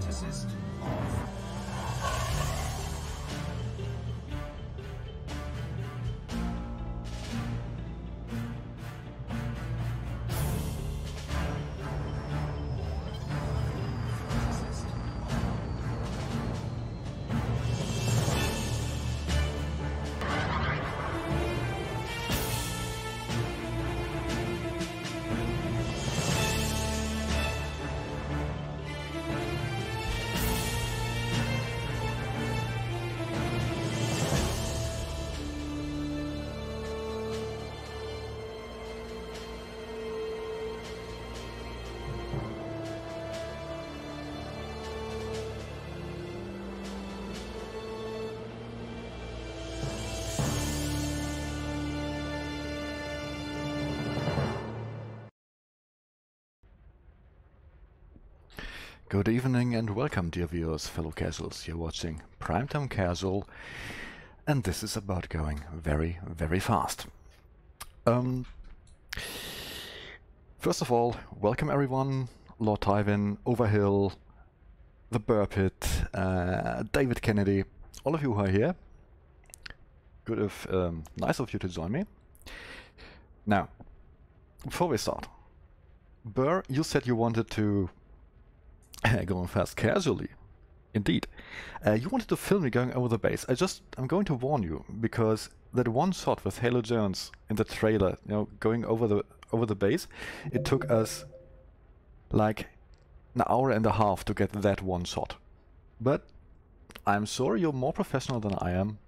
assist off. Good evening and welcome, dear viewers, fellow casuals. You're watching Primetime Casual, and this is about going very, very fast. First of all, welcome everyone, Lord Tywin, Overhill, the Burpit, David Kennedy, all of you who are here. Good of, nice of you to join me. Now, before we start, Burr, you said you wanted to going fast casually. Indeed. You wanted to film me going over the base. I'm going to warn you, because that one shot with Halo Jones in the trailer, you know, going over the base, it took us like an hour and a half to get that one shot. But I'm sure you're more professional than I am.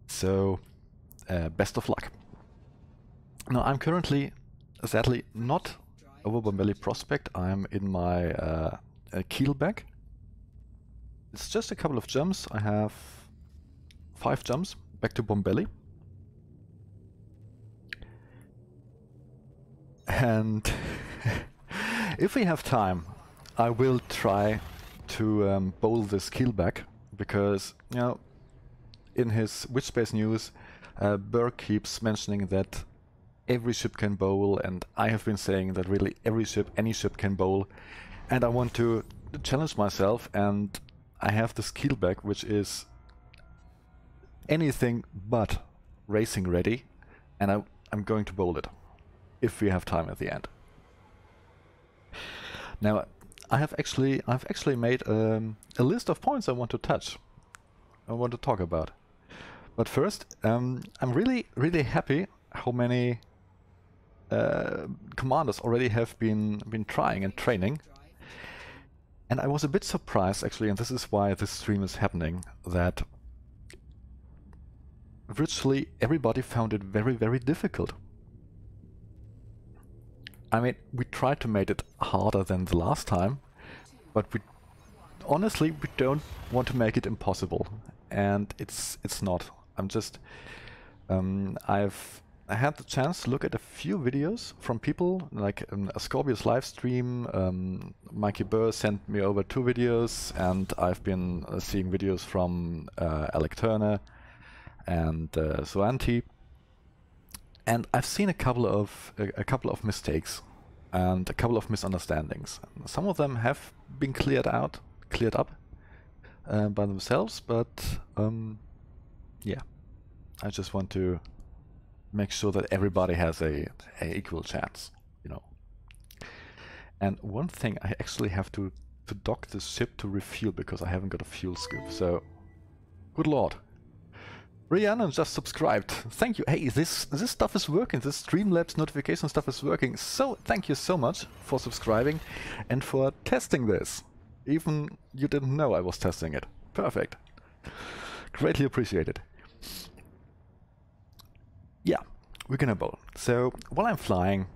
So best of luck. Now I'm currently, sadly, not over Bombelli Prospect. I'm in my keelback. It's just a couple of jumps. I have 5 jumps back to Bombelli. And if we have time, I will try to bowl this keelback, because, you know, in his Witchspace news, Burr keeps mentioning that every ship can bowl, and I have been saying that really every ship, any ship can bowl, and I want to challenge myself, and I have this keelback which is anything but racing ready, and I'm going to bowl it if we have time at the end. Now I've actually made a list of points I want to talk about. But first, I'm really happy how many commanders already have been trying and training. And I was a bit surprised actually, and this is why this stream is happening, that virtually everybody found it very difficult. I mean, we tried to make it harder than the last time, but honestly we don't want to make it impossible, and it's not. I had the chance to look at a few videos from people, like a Scorpius live stream. Mikey Burr sent me over 2 videos, and I've been seeing videos from Alec Turner and Soanti, and I've seen a couple of mistakes and a couple of misunderstandings. Some of them have been cleared up by themselves, but yeah, I just want to make sure that everybody has a equal chance, you know. And one thing, I actually have to dock this ship to refuel because I haven't got a fuel scoop. So, good lord. Rhiannon just subscribed. Thank you. Hey, this stuff is working. This Streamlabs notification stuff is working. So thank you so much for subscribing and for testing this. Even you didn't know I was testing it. Perfect. Greatly appreciated. Yeah, we're gonna bowl. So while I'm flying,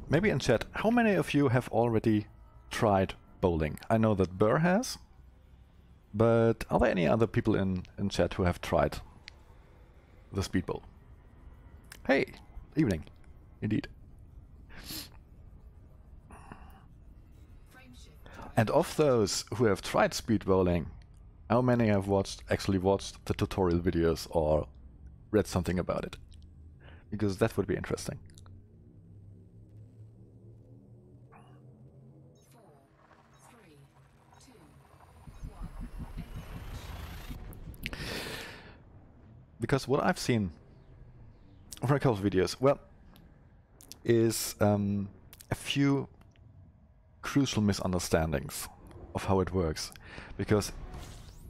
maybe in chat, how many of you have already tried bowling? I know that Burr has, but are there any other people in chat who have tried the SpeedBowl? Hey, evening, indeed. And of those who have tried SpeedBowling, how many have actually watched the tutorial videos or read something about it? Because that would be interesting. 4, 3, 2, 1. Because what I've seen from a couple of videos, well, is a few crucial misunderstandings of how it works. Because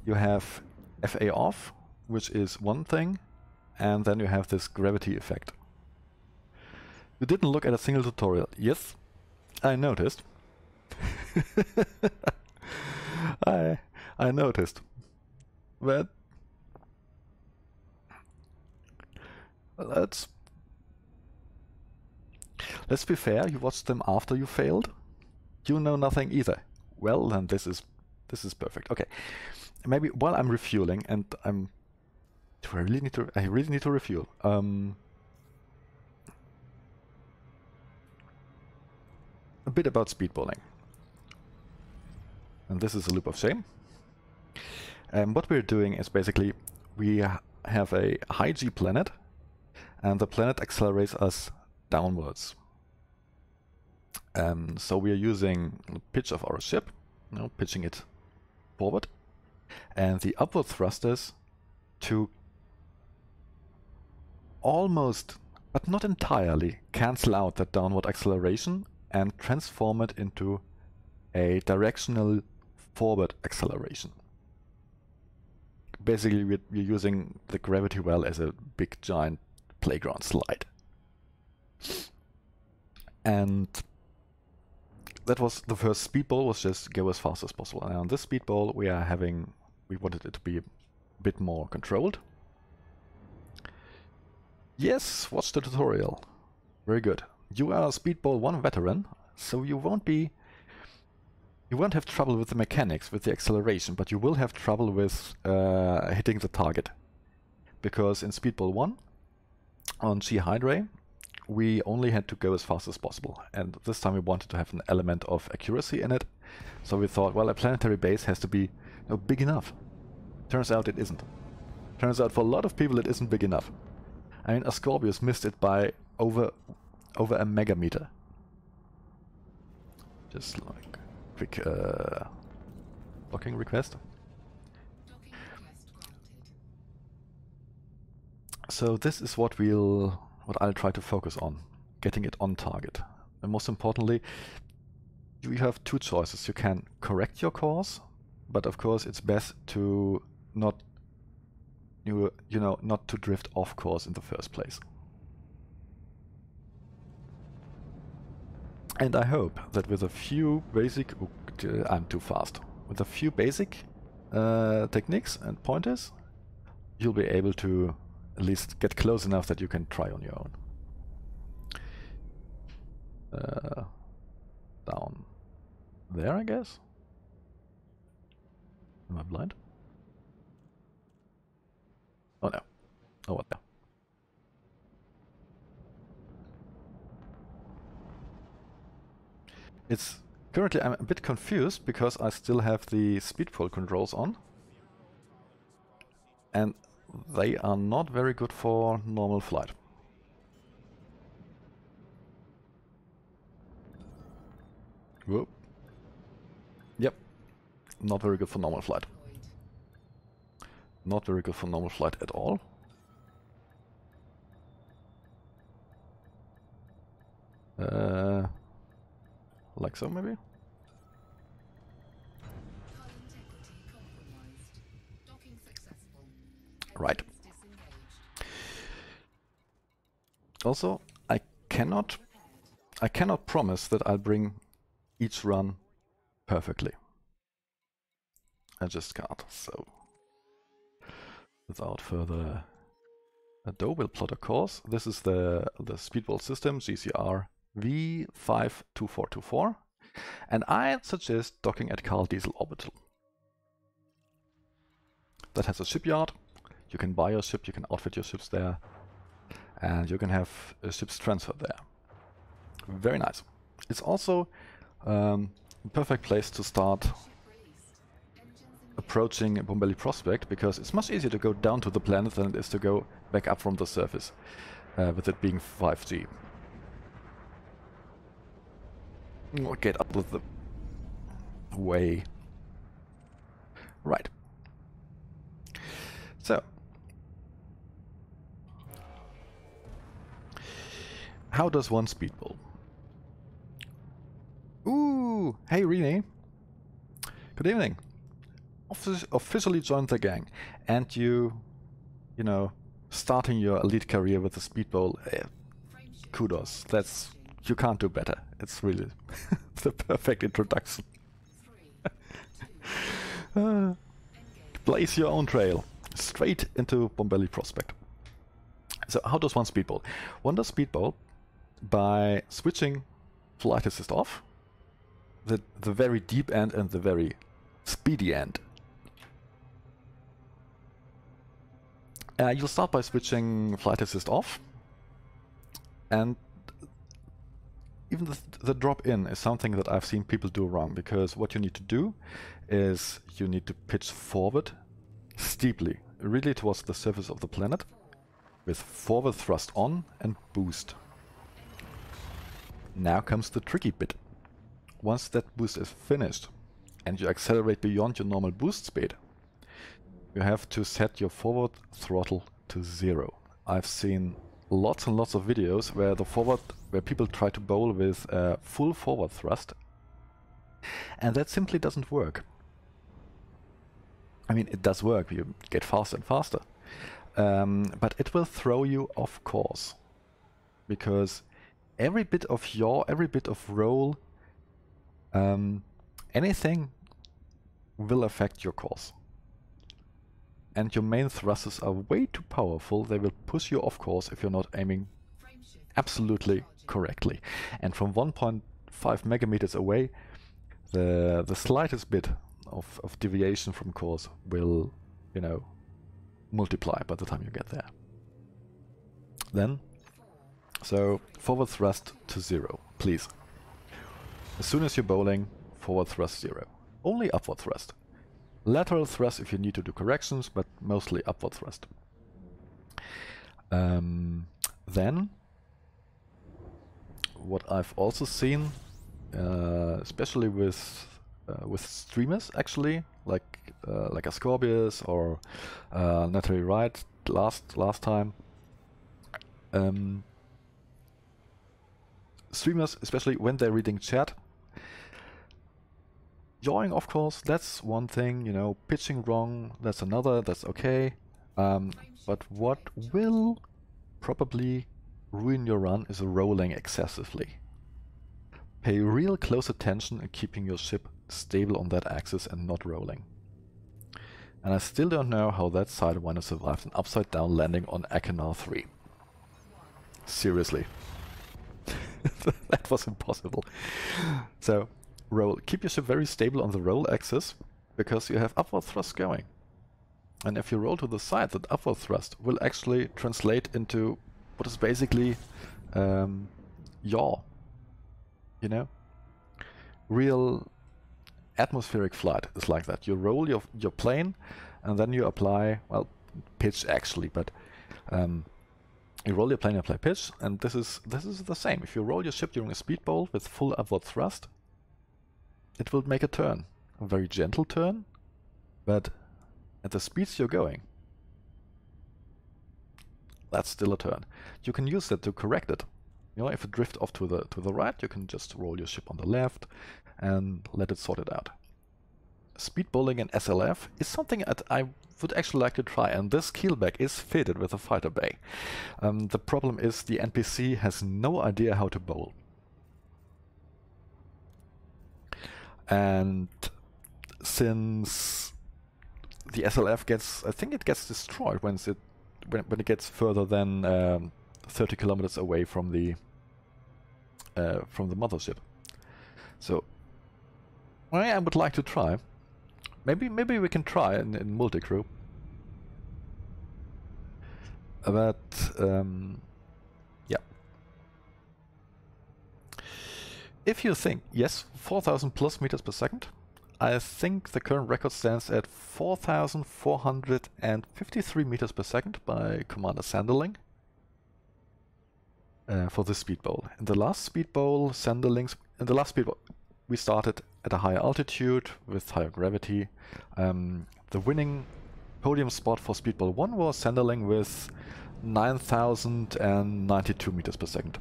you have FA off, which is one thing, and then you have this gravity effect. You didn't look at a single tutorial. Yes, I noticed. I noticed. But let's be fair, you watched them after you failed. You know nothing either. Well, then this is perfect. Okay, maybe while I'm refueling, and I really need to refuel. A bit about speedballing, and this is a loop of shame. What we're doing is basically we have a high G planet, and the planet accelerates us downwards. So we are using the pitch of our ship, you know, pitching it forward, and the upward thrusters to almost, but not entirely, cancel out that downward acceleration and transform it into a directional forward acceleration. Basically, we're using the gravity well as a big giant playground slide. And that was the first SpeedBowl, was just go as fast as possible. And on this SpeedBowl we wanted it to be bit more controlled. Yes, watch the tutorial. Very good. You are a SpeedBowl 1 veteran, so you won't have trouble with the mechanics, with the acceleration, but you will have trouble with hitting the target. Because in SpeedBowl 1, on G Hydra, we only had to go as fast as possible. And this time we wanted to have an element of accuracy in it. So we thought, well, a planetary base has to be big enough. Turns out it isn't. Turns out for a lot of people it isn't big enough. I mean, Ascorbius missed it by over a megameter. Just like quick docking request. Docking request granted. So this is what I'll try to focus on, getting it on target. And most importantly, you have two choices. You can correct your course, but of course it's best to not not to drift off course in the first place. And I hope that with a few basic I'm too fast. With a few basic techniques and pointers, you'll be able to at least get close enough that you can try on your own. Down there, I guess? Am I blind? Oh no. Oh, what the? It's currently, I'm a bit confused because I still have the SpeedBowl controls on. And they are not very good for normal flight. Whoa. Yep. Not very good for normal flight. Not very good for normal flight at all. Like so, maybe? Hull integrity compromised. Docking successful. Right. Disengaged. Also, I cannot promise that I'll bring each run perfectly. I just can't, so without further ado, we'll plot a course. This is the SpeedBowl system, GCR V52424, and I suggest docking at Carl Diesel Orbital. That has a shipyard. You can buy your ship, you can outfit your ships there, and you can have ships transferred there. Very nice. It's also a perfect place to start approaching Bombelli Prospect, because it's much easier to go down to the planet than it is to go back up from the surface, with it being 5G. Get up with the way. Right. So, how does one SpeedBowl? Ooh, hey Renee. Good evening. Officially joined the gang, and you know, starting your elite career with the SpeedBowl. Kudos. You can't do better. It's really the perfect introduction. Blaze your own trail straight into Bombelli Prospect. So how does one SpeedBowl? One does SpeedBowl by switching flight assist off, the very deep end and the very speedy end. You'll start by switching flight assist off, and even the drop-in is something that I've seen people do wrong, because what you need to do is you need to pitch forward steeply, really towards the surface of the planet, with forward thrust on and boost. Now comes the tricky bit. Once that boost is finished and you accelerate beyond your normal boost speed, you have to set your forward throttle to 0. I've seen lots and lots of videos where people try to bowl with full forward thrust, and that simply doesn't work. I mean, it does work, you get faster and faster, but it will throw you off course, because every bit of yaw, every bit of roll, anything will affect your course. and your main thrusters are way too powerful, they will push you off course if you're not aiming Frame shift. absolutely correctly. And from 1.5 megameters away, the slightest bit of deviation from course will, you know, multiply by the time you get there. Then, so forward thrust to 0, please. As soon as you're bowling, forward thrust 0. Only upward thrust. Lateral thrust if you need to do corrections, but mostly upward thrust. Then, what I've also seen, especially with streamers, actually, like Ascorbius or Natalie Wright last time. Streamers, especially when they're reading chat, yawing, of course, that's one thing, you know, pitching wrong, that's another, that's okay. But what will probably ruin your run is rolling excessively. Pay real close attention in keeping your ship stable on that axis and not rolling. And I still don't know how that Sidewinder survived an upside down landing on Achenar 3. Seriously. That was impossible. So, roll. Keep your ship very stable on the roll axis, because you have upward thrust going. And if you roll to the side, that upward thrust will actually translate into what is basically yaw. You know? Real atmospheric flight is like that. You roll your plane, and then you apply, well, pitch actually, but you roll your plane and apply pitch, and this is the same. If you roll your ship during a speed bowl with full upward thrust, it will make a turn. A very gentle turn, but at the speeds you're going, that's still a turn. You can use that to correct it. You know, if it drifts off to the right, you can just roll your ship on the left and let it sort it out. Speed bowling in SLF is something that I would actually like to try, and this keelback is fitted with a fighter bay. The problem is the NPC has no idea how to bowl. And since the SLF gets, I think it gets destroyed when it gets further than 30 kilometers away from the mothership. So I would like to try. Maybe we can try in multi-crew. But yeah. If you think, yes, 4,000 plus meters per second, I think the current record stands at 4,453 meters per second by Commander Sanderling for this speed bowl. In the last speed bowl, we started at a higher altitude with higher gravity. The winning podium spot for speed bowl 1 was Sanderling with 9,092 meters per second.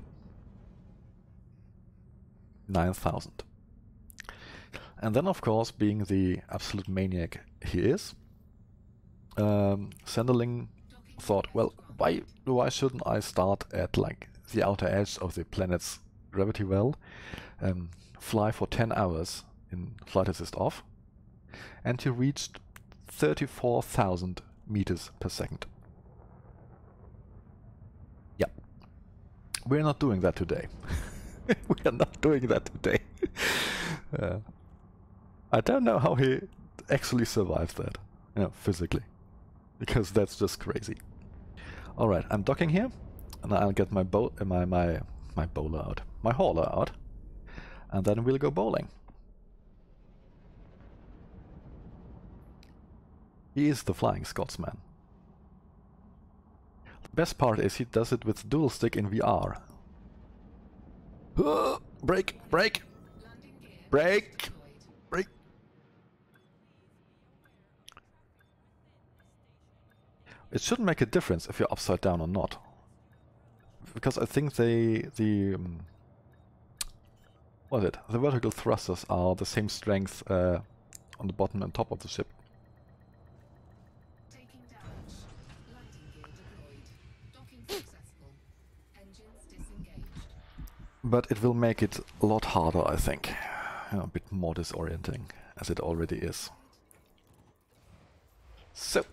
9,000. And then, of course, being the absolute maniac he is, Sanderling thought, well, why shouldn't I start at like the outer edge of the planet's gravity well, fly for 10 hours in flight assist off, and he reached 34,000 meters per second. Yeah. We're not doing that today. We are not doing that today. I don't know how he actually survived that, you know, physically, because that's just crazy. All right, I'm docking here, and I'll get my bowler out, my hauler out, and then we'll go bowling. He is the Flying Scotsman. The best part is he does it with dual stick in VR. Brake! Brake! Brake! Brake! It shouldn't make a difference if you're upside down or not, because I think the vertical thrusters are the same strength on the bottom and top of the ship. Taking damage. Landing gear deployed. Docking successful. Engines disengaged. But it will make it a lot harder, I think. You know, a bit more disorienting, as it already is. So,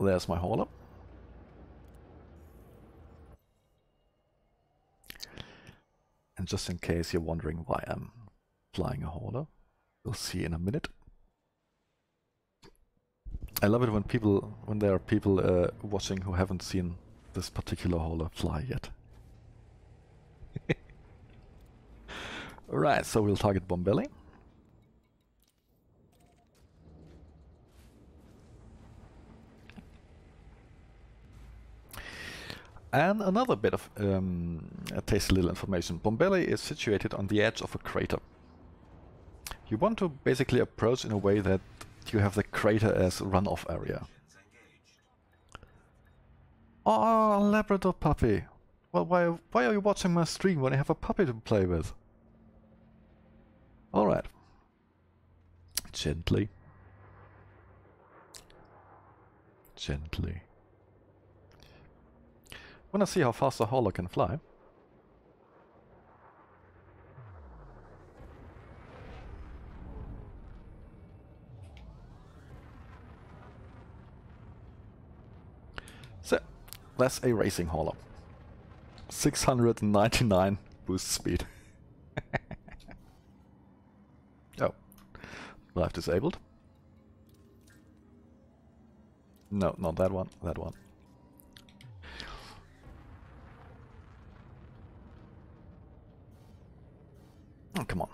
there's my hauler. And just in case you're wondering why I'm flying a hauler, we'll see in a minute. I love it when there are people watching who haven't seen this particular hauler fly yet. Right, so we'll target Bombelli. And another bit of tasty little information. Bombelli is situated on the edge of a crater. You want to basically approach in a way that you have the crater as runoff area. Oh, Labrador puppy! Well, why are you watching my stream when I have a puppy to play with? Alright. Gently. Gently. Wanna see how fast a hauler can fly? So, that's a racing hauler. 699 boost speed. Oh. Drive disabled. No, not that one, that one. Oh, come on.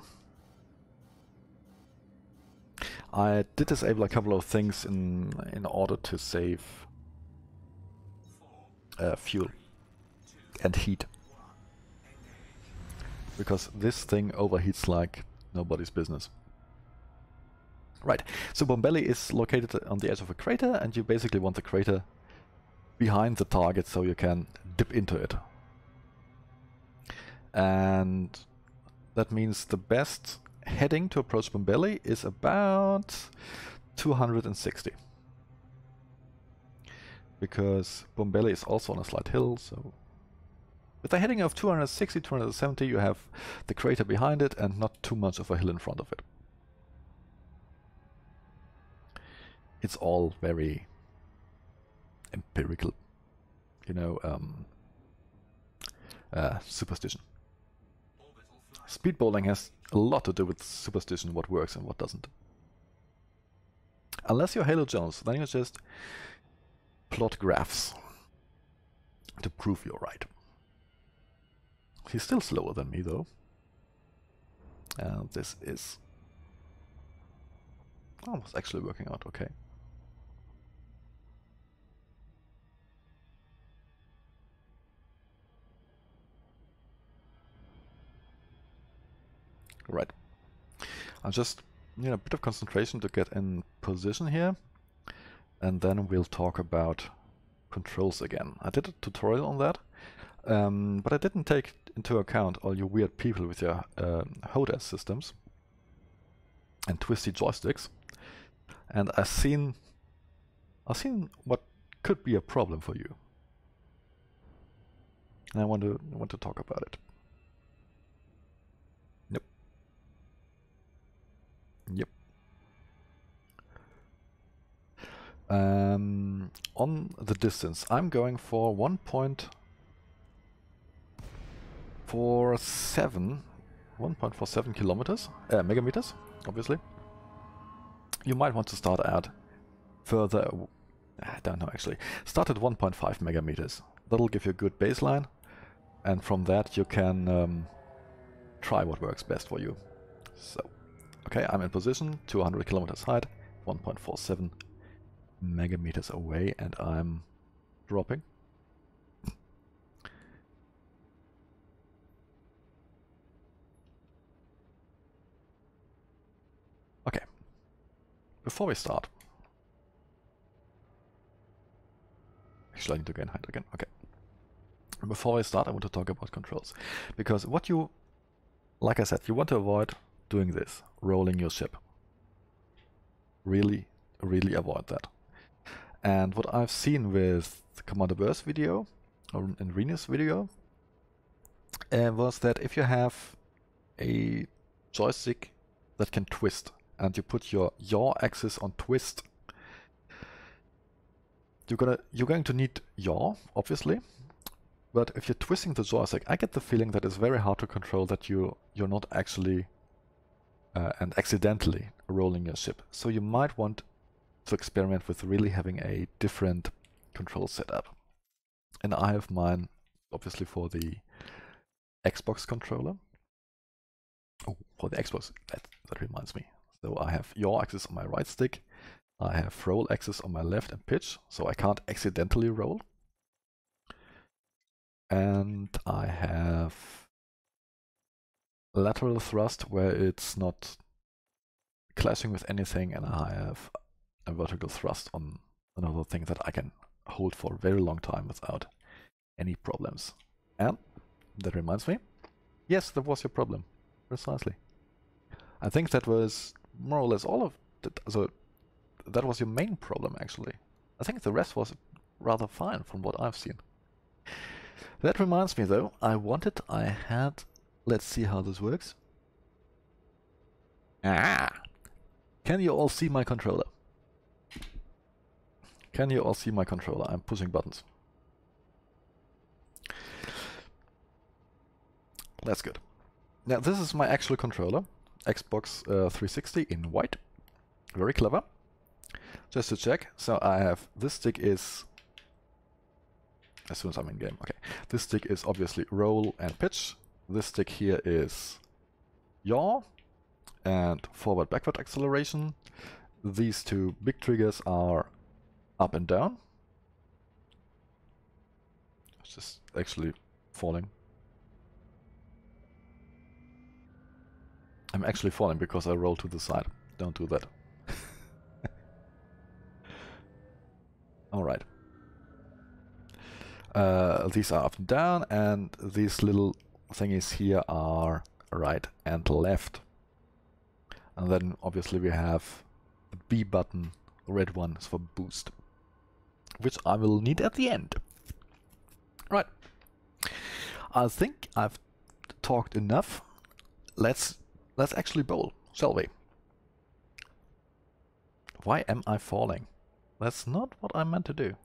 I did disable a couple of things in order to save fuel and heat. Because this thing overheats like nobody's business. Right, so Bombelli is located on the edge of a crater, and you basically want the crater behind the target so you can dip into it. And that means the best heading to approach Bombelli is about 260. Because Bombelli is also on a slight hill, so with a heading of 260, 270 you have the crater behind it and not too much of a hill in front of it. It's all very empirical, you know, superstition. Speed bowling has a lot to do with superstition, what works and what doesn't. Unless you're Halo Jones, then you just plot graphs to prove you're right. He's still slower than me though. This is it's actually working out okay. Right. I'll just need a bit of concentration to get in position here, and then we'll talk about controls again. I did a tutorial on that, but I didn't take into account all you weird people with your HOTAS systems and twisty joysticks, and I've seen what could be a problem for you, and I want to talk about it. Yep. On the distance, I'm going for 1.47 kilometers, megameters, obviously. You might want to start at further, I don't know actually, start at 1.5 megameters. That'll give you a good baseline, and from that you can try what works best for you. So. Okay, I'm in position, 200 kilometers height, 1.47 megameters away, and I'm dropping. Okay, before we start, actually I need to gain height again, okay. Before we start I want to talk about controls, because what you, like I said, you want to avoid doing this, rolling your ship. Really, really avoid that. And what I've seen with Commander Burr's video, or in Rena's video, was that if you have a joystick that can twist, and you put your yaw axis on twist, you're going to need yaw, obviously. But if you're twisting the joystick, I get the feeling that it's very hard to control, that you're not actually and accidentally rolling your ship. So you might want to experiment with really having a different control setup. And I have mine, obviously, for the Xbox controller. Oh, for the Xbox, that reminds me. So I have yaw axis on my right stick, I have roll axis on my left and pitch, so I can't accidentally roll. And I have lateral thrust where it's not clashing with anything, and I have a vertical thrust on another thing that I can hold for a very long time without any problems. And that reminds me, yes, that was your problem, precisely. I think that was more or less all of it. So that was your main problem, actually. I think the rest was rather fine from what I've seen. That reminds me, though, I had, let's see how this works. Can you all see my controller? Can you all see my controller? I'm pushing buttons. That's good. Now, this is my actual controller, Xbox 360 in white. Very clever. Just to check, so I have, this stick is, as soon as I'm in game, okay. This stick is obviously roll and pitch. This stick here is yaw and forward-backward acceleration. These two big triggers are up and down. It's just actually falling. I'm actually falling because I roll to the side. Don't do that. Alright. These are up and down, and these little thingies here are right and left. And then obviously we have the B button, the red one is for boost, which I will need at the end. Right. I think I've talked enough. Let's actually bowl, shall we? Why am I falling? That's not what I meant to do.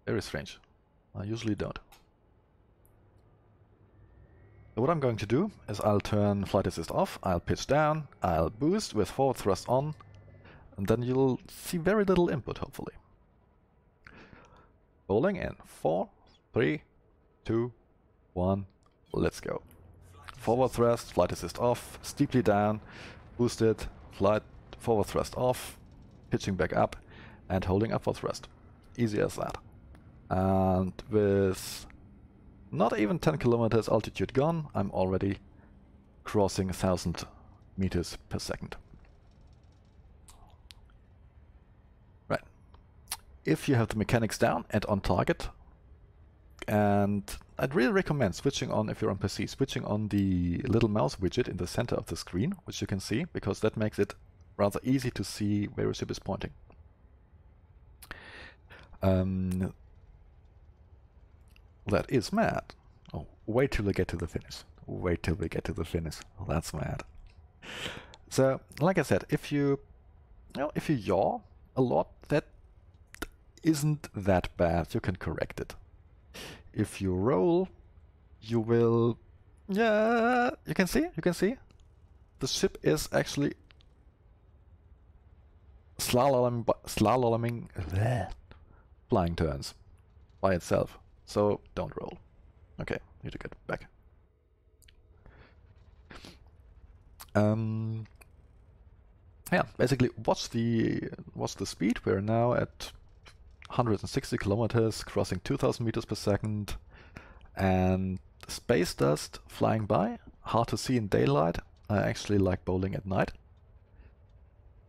Very strange. I usually don't. So what I'm going to do is I'll turn flight assist off, I'll pitch down, I'll boost with forward thrust on, and then you'll see very little input, hopefully. Bowling in 4, 3, 2, 1, let's go. Forward thrust, flight assist off, steeply down, boosted, flight, forward thrust off, pitching back up, and holding upward thrust. Easy as that. And with not even 10 kilometers altitude gone, I'm already crossing 1,000 meters per second. Right. If you have the mechanics down and on target, and I'd really recommend switching on, if you're on PC, switching on the little mouse widget in the center of the screen, which you can see, because that makes it rather easy to see where your ship is pointing. That is mad. Oh, wait till we get to the finish. Wait till we get to the finish. Oh, that's mad. So, like I said, if you yaw a lot, that isn't that bad. You can correct it. If you roll, you will... Yeah, you can see? The ship is actually slaloming flying turns by itself. So don't roll. Okay, need to get back. Yeah, basically watch the speed. We're now at 160 kilometers, crossing 2,000 meters per second, and space dust flying by. Hard to see in daylight. I actually like bowling at night,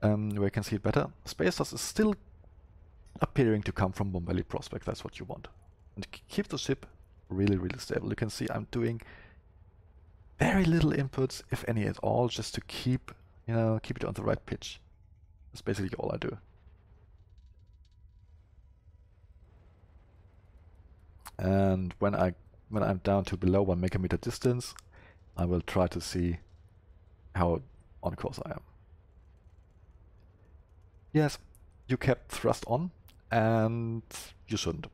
where you can see it better. Space dust is still appearing to come from Bomb Valley Prospect. That's what you want. And keep the ship really, really stable. You can see I'm doing very little inputs, if any at all, just to keep it on the right pitch. That's basically all I do. And when I'm down to below 1 megameter distance, I will try to see how on course I am. Yes, you kept thrust on, and you shouldn't.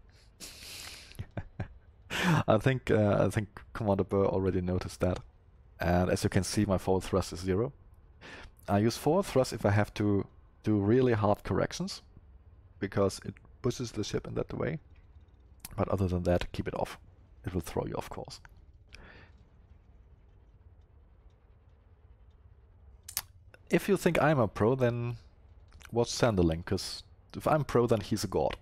I think Commander Burr already noticed that. And as you can see, my forward thrust is 0. I use forward thrust if I have to do really hard corrections, because it pushes the ship in that way. But other than that, keep it off. It will throw you off course. If you think I'm a pro, then watch Sanderling, because if I'm pro, then he's a god.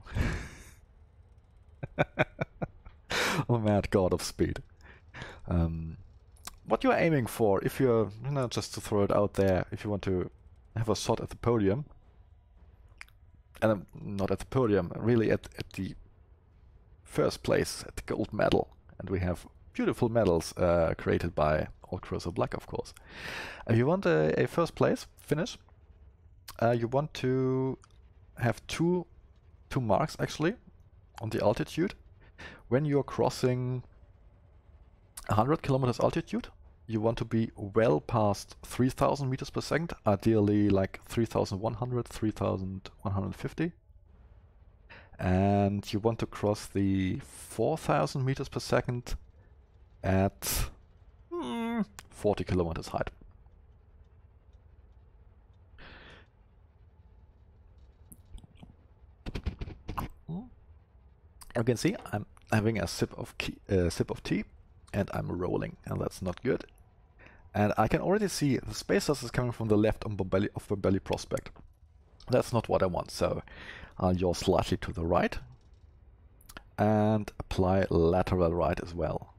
A mad god of speed. What you're aiming for, if you're, just to throw it out there, if you want to have a shot at the podium, and not at the podium, really at the first place, at the gold medal, and we have beautiful medals created by All Cruiser Black, of course. If you want a first place finish, you want to have two marks actually on the altitude. When you're crossing 100 kilometers altitude, you want to be well past 3,000 meters per second, ideally like 3,100, 3,150. And you want to cross the 4,000 meters per second at 40 kilometers height. You can see I'm having a sip of tea, and I'm rolling, and that's not good. And I can already see the space dust is coming from the left of Bombelli Prospect. That's not what I want, so I'll yaw slightly to the right and apply lateral right as well.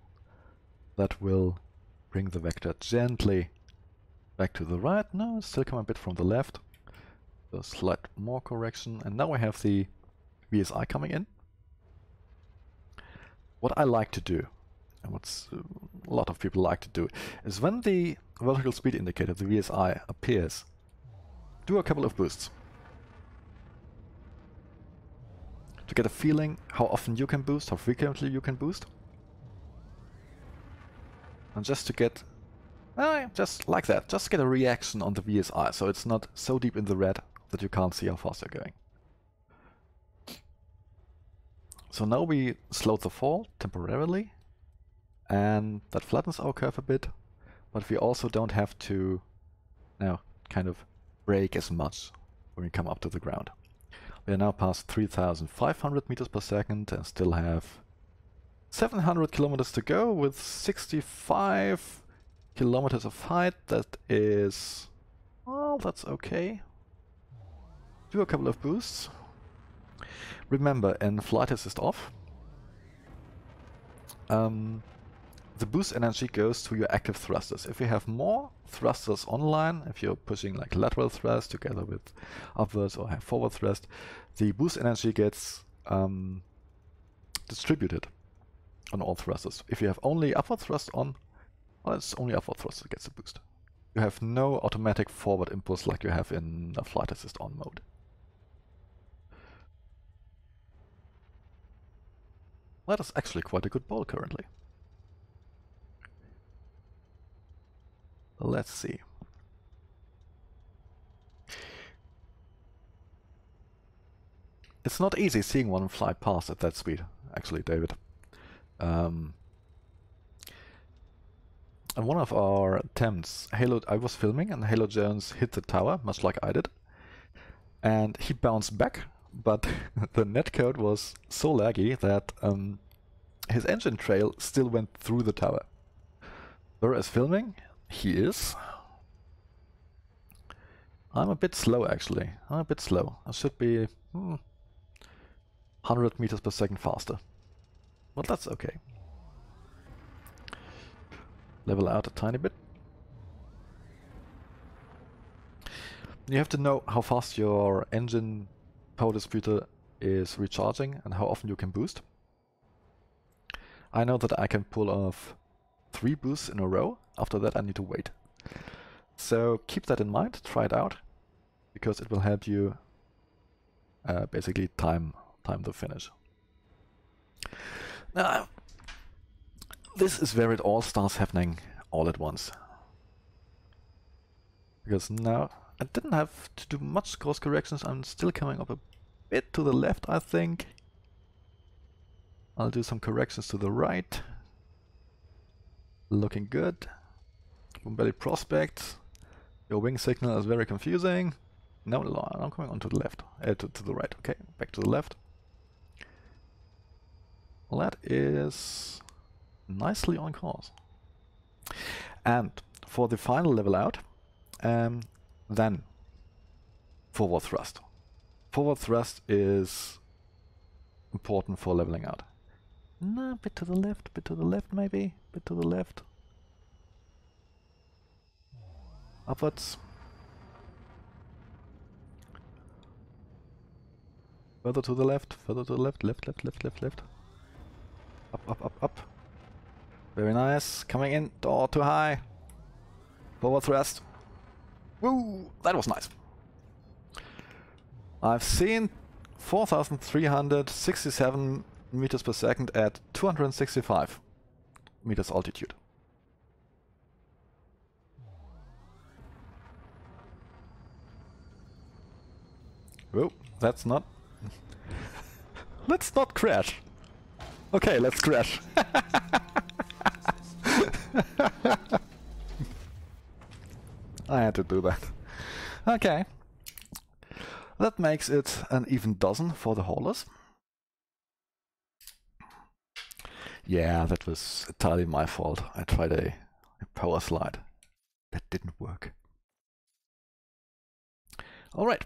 That will bring the vector gently back to the right. No, it's still coming a bit from the left. So slight more correction, and now we have the VSI coming in. What I like to do, and what a lot of people like to do, is when the vertical speed indicator, the VSI, appears, do a couple of boosts. To get a feeling how often you can boost, how frequently you can boost. And just to get, just like that, just get a reaction on the VSI, so it's not so deep in the red that you can't see how fast you're going. So now we slowed the fall temporarily, and that flattens our curve a bit, but we also don't have to now kind of brake as much when we come up to the ground. We are now past 3,500 meters per second and still have 700 kilometers to go with 65 kilometers of height. That is, well, that's okay. Do a couple of boosts. Remember, in flight assist off, the boost energy goes to your active thrusters. If you have more thrusters online, if you're pushing like lateral thrust together with upwards or have forward thrust, the boost energy gets distributed on all thrusters. If you have only upward thrust on, well, it's only upward thrust that gets a boost. You have no automatic forward impulse like you have in a flight assist on mode. That is actually quite a good bowl currently. Let's see. It's not easy seeing one fly past at that speed, actually, David. And one of our attempts, I was filming and Halo Jones hit the tower, much like I did. And he bounced back, but the netcode was so laggy that his engine trail still went through the tower. Whereas filming, he is. I'm a bit slow actually. I'm a bit slow. I should be 100 meters per second faster. But that's okay. Level out a tiny bit. You have to know how fast your engine power distributor is recharging and how often you can boost. I know that I can pull off 3 boosts in a row. After that I need to wait. So keep that in mind, try it out, because it will help you basically time the finish. Now, this is where it all starts happening all at once. Because now I didn't have to do much course corrections. I'm still coming up a bit to the left, I think. I'll do some corrections to the right. Looking good. Bombelli Prospect. Your wing signal is very confusing. No, I'm coming on to the left. To the right. Okay, back to the left. Well, that is nicely on course. And for the final level out, then forward thrust. Forward thrust is important for leveling out. No, bit to the left maybe, bit to the left. Upwards. Further to the left, left. Up. Very nice. Coming in, door too high. Forward thrust. Woo! That was nice. I've seen 4,367 meters per second at 265 meters altitude. Whoa, that's not... Let's not crash. Okay, let's crash. I had to do that. Okay. That makes it an even dozen for the haulers. Yeah, that was entirely my fault. I tried a power slide. That didn't work. Alright.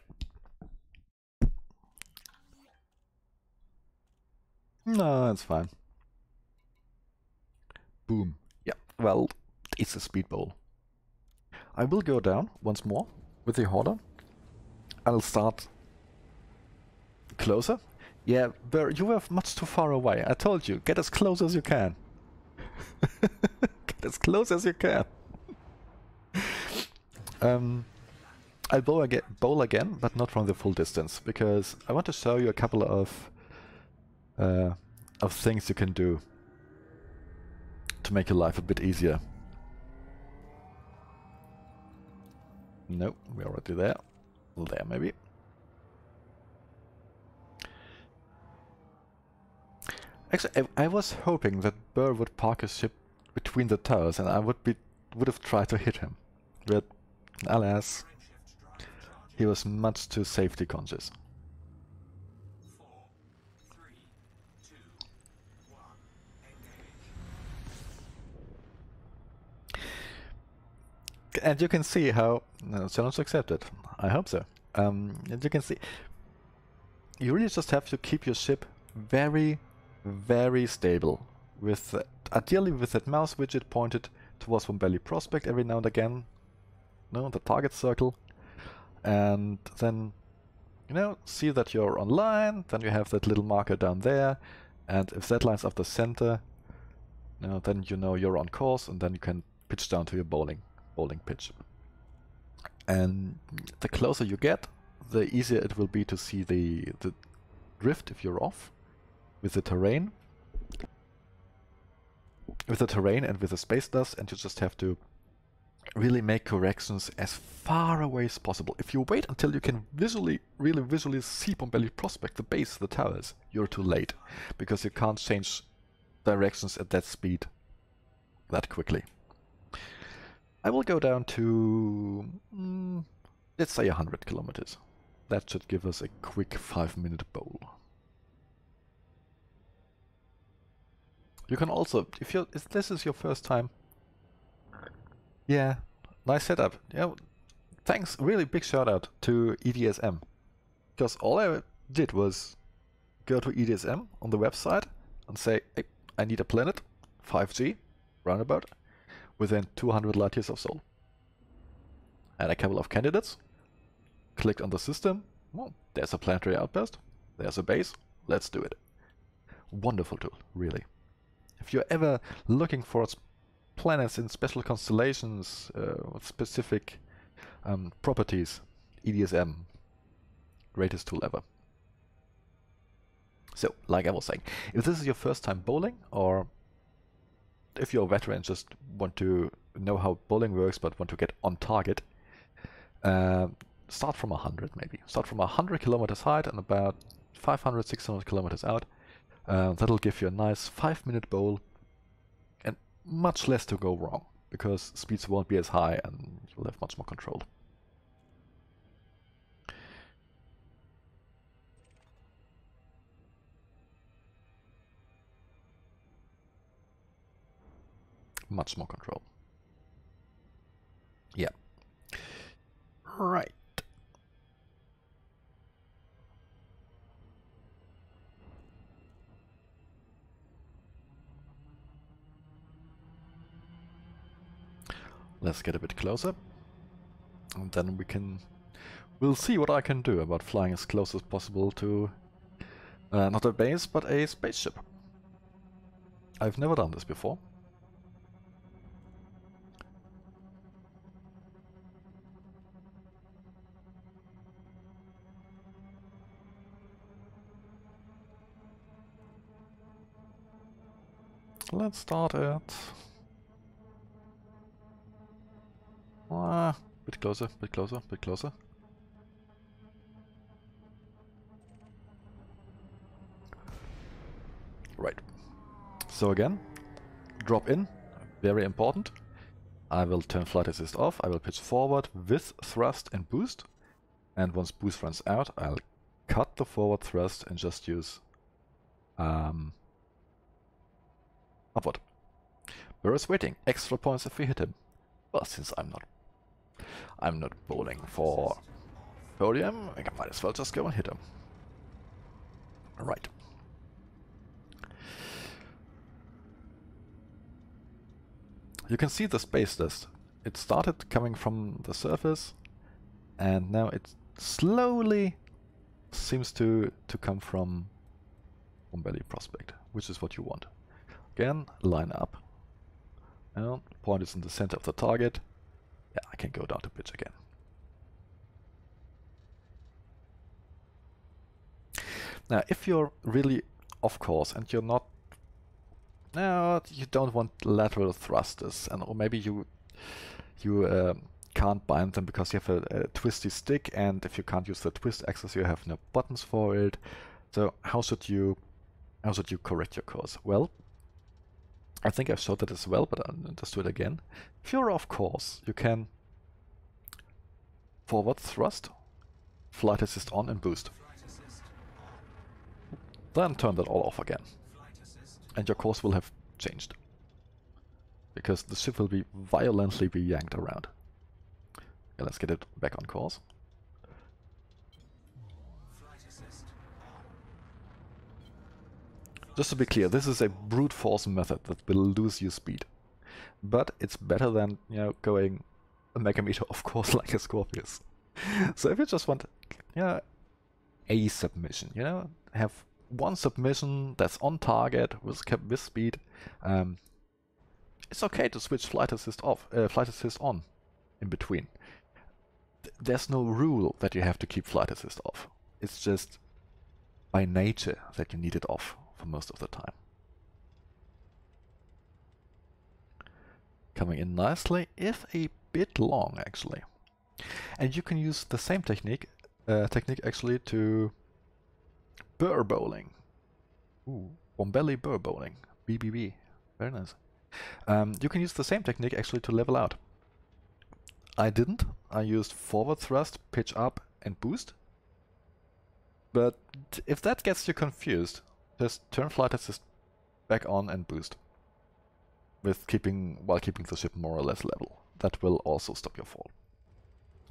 No, it's fine. Boom. Yeah, well, it's a SpeedBowl. I will go down once more with the hauler. I'll start closer. Yeah, but you were much too far away. I told you, get as close as you can. Get as close as you can. I'll bowl again, but not from the full distance, because I want to show you a couple of things you can do to make your life a bit easier. No, we're already there. There, maybe. Actually, I was hoping that Burr would park his ship between the towers, and I would have tried to hit him. But alas, he was much too safety conscious. 4, 3, 2, 1, engage. And you can see how... challenge accepted. I hope so. And you can see... You really just have to keep your ship very, very stable. With ideally with that mouse widget pointed towards Bombelli Prospect every now and again. No, the target circle. And then, you know, see that you're online. Then you have that little marker down there. And if that lines up the center, you know, then you know you're on course, and then you can pitch down to your bowling pitch. And the closer you get, the easier it will be to see the drift if you're off with the terrain. With the terrain and with the space dust, and you just have to really make corrections as far away as possible. If you wait until you can really visually see Bombelli Prospect, the base, the towers, you're too late, because you can't change directions at that speed that quickly. I will go down to, let's say 100 kilometers. That should give us a quick 5-minute bowl. You can also, if this is your first time, yeah, nice setup. Yeah, thanks, really big shout out to EDSM, because all I did was go to EDSM on the website and say, hey, I need a planet, 5G, roundabout, within 200 light years of Sol. And a couple of candidates, clicked on the system, well, there's a planetary outpost, there's a base, let's do it. Wonderful tool, really. If you're ever looking for planets in special constellations with specific properties, EDSM, greatest tool ever. So, like I was saying, if this is your first time bowling, or if you're a veteran, just want to know how bowling works but want to get on target, Start from 100 maybe. Start from 100 kilometers height and about 500, 600 kilometers out. That'll give you a nice 5-minute bowl and much less to go wrong, because speeds won't be as high and you'll have much more control. Much more control. Yeah. Right. Let's get a bit closer. And then we'll see what I can do about flying as close as possible to not a base, but a spaceship. I've never done this before. Let's start at... bit closer, bit closer, bit closer. Right. So again, drop in, very important. I will turn flight assist off, I will pitch forward with thrust and boost. And once boost runs out, I'll cut the forward thrust and just use upward. Burr is waiting. Extra points if we hit him. Well, since I'm not bowling for podium, I might as well just go and hit him. Right. You can see the space dust. It started coming from the surface, and now it slowly seems to come from belly prospect, which is what you want. Again, line up. And point is in the center of the target. Yeah, I can go down to pitch again. Now, if you're really off course and you're not, no, you don't want lateral thrusters, and or maybe you can't bind them because you have a twisty stick, and if you can't use the twist axis, you have no buttons for it. So how should you correct your course? Well, I think I showed that as well, but I'll just do it again. If you're off course, you can forward thrust, flight assist on and boost. Then turn that all off again. And your course will have changed. Because the ship will be violently yanked around. Okay, let's get it back on course. Just to be clear, this is a brute force method that will lose you speed. But it's better than, you know, going a megameter off course like a Scorpius. So if you just want, you know, a submission, you know, have one submission that's on target with speed, it's okay to switch flight assist off, flight assist on in between. There's no rule that you have to keep flight assist off. It's just by nature that you need it off for most of the time. Coming in nicely, if a bit long actually. And you can use the same technique actually to burr bowling. Ooh, bombelli burr bowling, BBB, very nice. You can use the same technique actually to level out. I didn't. I used forward thrust, pitch up, and boost. But if that gets you confused, just turn flight assist back on and boost. While keeping the ship more or less level. That will also stop your fall.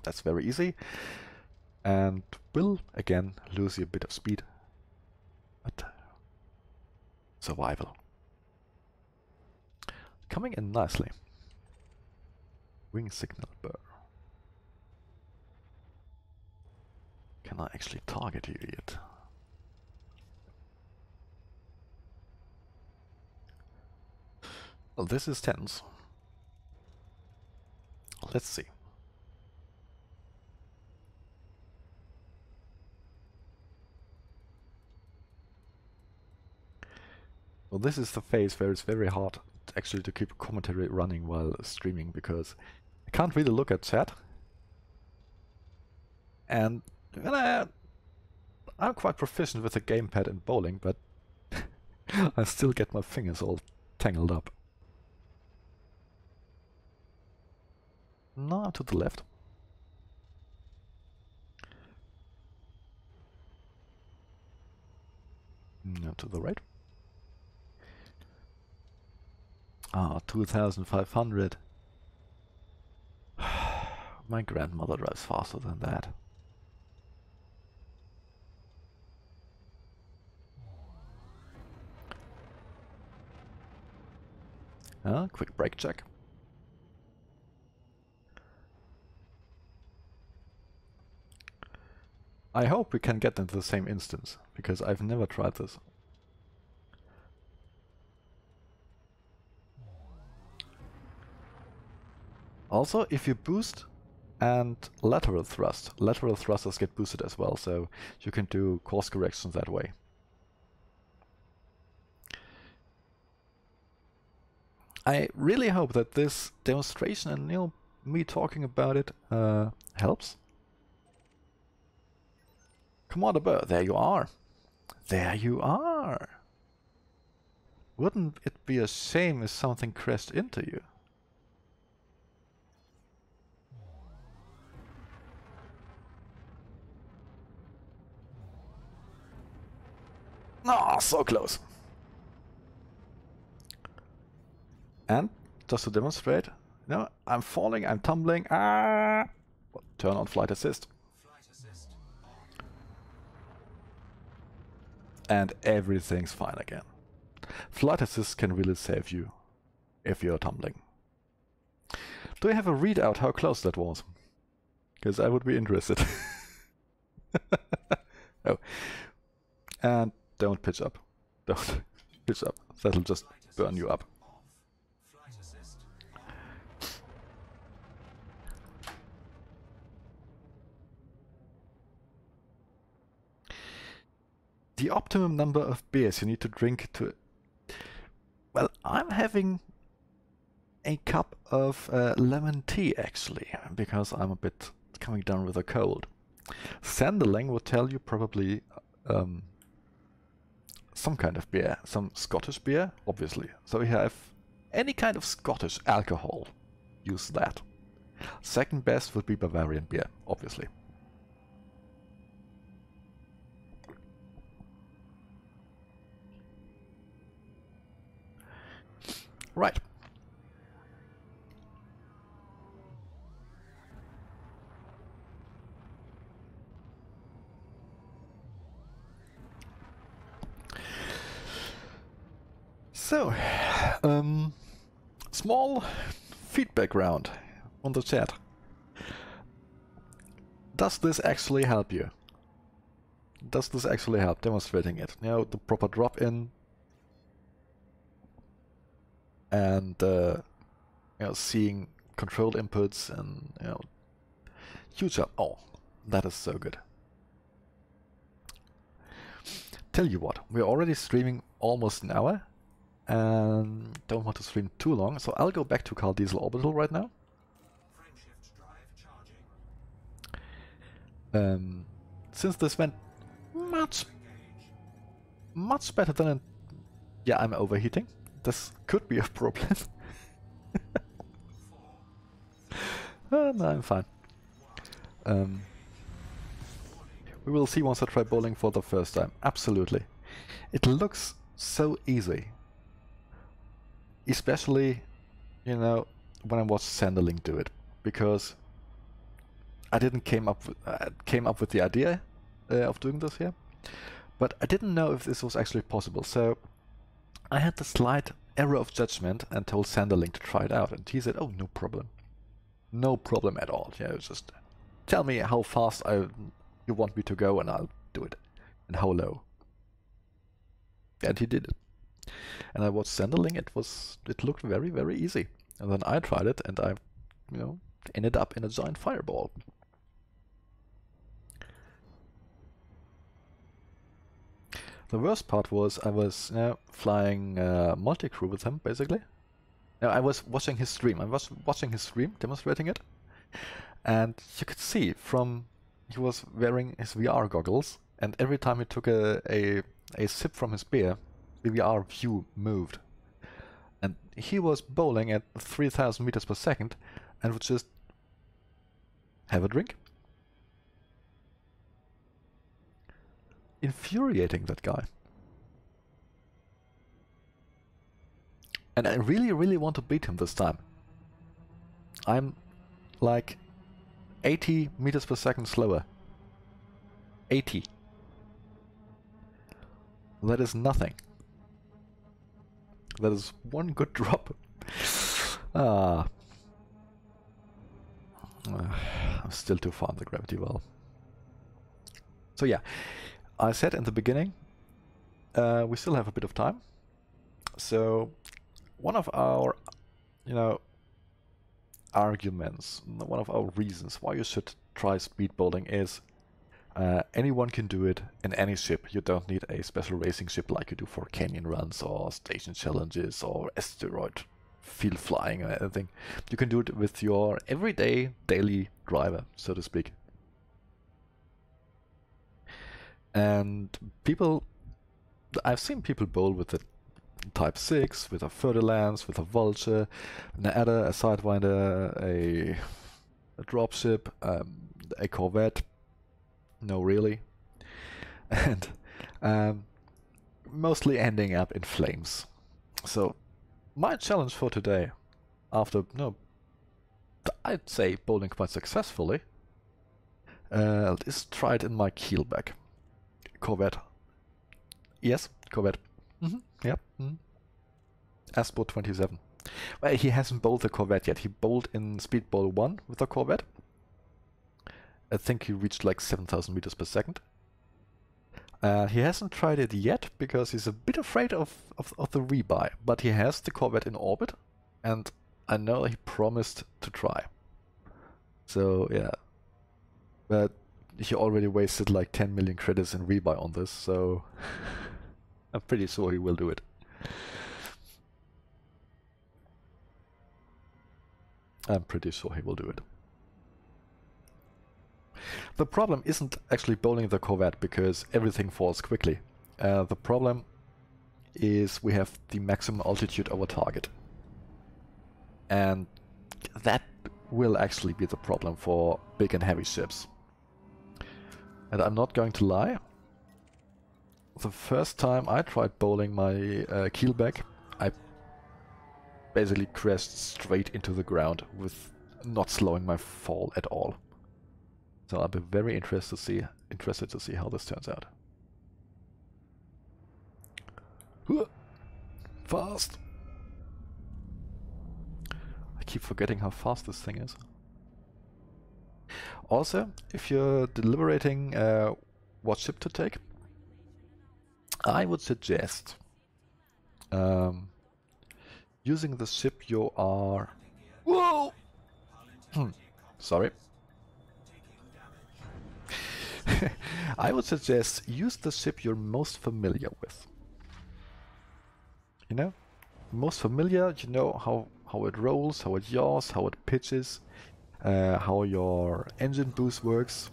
That's very easy, and will again lose you a bit of speed, but survival. Coming in nicely. Wing signal burr. Can I actually target you yet? Well, this is tense. Let's see. Well, this is the phase where it's very hard actually to keep a commentary running while streaming, because I can't really look at chat. And I'm quite proficient with the gamepad in bowling, but I still get my fingers all tangled up. No, to the left. No, to the right. Ah, 2,500. My grandmother drives faster than that. Quick brake check. I hope we can get into the same instance, because I've never tried this. Also, if you boost and lateral thrusters get boosted as well, so you can do course corrections that way. I really hope that this demonstration and me talking about it helps. Come on, Burr, there you are. There you are. Wouldn't it be a shame if something crashed into you? Oh, so close. And just to demonstrate, I'm falling, I'm tumbling. Ah! Well, turn on flight assist. Flight assist on. And everything's fine again. Flight assist can really save you if you're tumbling. Do I have a readout how close that was? Because I would be interested. Oh. And don't pitch up. Don't pitch up. That'll just burn you up. Flight assist. The optimum number of beers you need to drink to... Well, I'm having a cup of lemon tea actually, because I'm a bit coming down with a cold. Sanderling would tell you probably some kind of beer, some Scottish beer, obviously. So we have any kind of Scottish alcohol, use that. Second best would be Bavarian beer, obviously. Right. So, small feedback round on the chat. Does this actually help you? Does this actually help demonstrating it? The proper drop-in and seeing control inputs and huge up. Oh, that is so good. Tell you what, we're already streaming almost an hour and don't want to stream too long, so I'll go back to Carl Diesel Orbital right now. Frameshift drive charging. Since this went much better than yeah, I'm overheating. This could be a problem. No, I'm fine. We will see once I try bowling for the first time. Absolutely. It looks so easy. Especially, when I watched Sanderling do it. Because I didn't came up with the idea of doing this here. But I didn't know if this was actually possible. So I had the slight error of judgment and told Sanderling to try it out. And he said, oh, no problem. No problem at all. Just tell me how fast you want me to go and I'll do it. And how low. And he did it. And I watched Sanderling, it looked very, very easy. And then I tried it and I, ended up in a giant fireball. The worst part was I was flying multi-crew with him, basically. I was watching his stream. I was watching his stream, demonstrating it. And you could see from he was wearing his VR goggles, and every time he took a sip from his beer, the VR view moved. And he was bowling at 3,000 meters per second and would just have a drink. Infuriating, that guy. And I really, really want to beat him this time. I'm like 80 meters per second slower. 80. That is nothing. That is one good drop. I'm still too far in the gravity well. So yeah, I said in the beginning, we still have a bit of time. So one of our, arguments, one of our reasons why you should try speed bowling is anyone can do it in any ship. You don't need a special racing ship like you do for canyon runs or station challenges or asteroid field flying or anything. You can do it with your everyday, daily driver, so to speak. And I've seen people bowl with the Type 6, with a Ferdinand, with a Vulture, an Adder, a Sidewinder, a dropship, a Corvette. No, really. And mostly ending up in flames. So my challenge for today, after, I'd say bowling quite successfully, is try it in my keelback. Corvette. Yes, Corvette. Yep. Aspo 27. Well, he hasn't bowled the Corvette yet. He bowled in SpeedBowl 1 with the Corvette. I think he reached like 7,000 meters per second. He hasn't tried it yet because he's a bit afraid of the rebuy, but he has the Corvette in orbit, and I know he promised to try. So yeah, but he already wasted like 10 million credits in rebuy on this, so I'm pretty sure he will do it. I'm pretty sure he will do it. The problem isn't actually bowling the Corvette because everything falls quickly. The problem is we have the maximum altitude over target. And that will actually be the problem for big and heavy ships. And I'm not going to lie. The first time I tried bowling my keelback, I basically crashed straight into the ground with not slowing my fall at all. So I'll be very interested to see how this turns out. Fast! I keep forgetting how fast this thing is. Also, if you're deliberating what ship to take, I would suggest using the ship you are... Whoa! Sorry. I would suggest use the ship you're most familiar with. You know? Most familiar, you know how it rolls, how it yaws, how it pitches, how your engine boost works.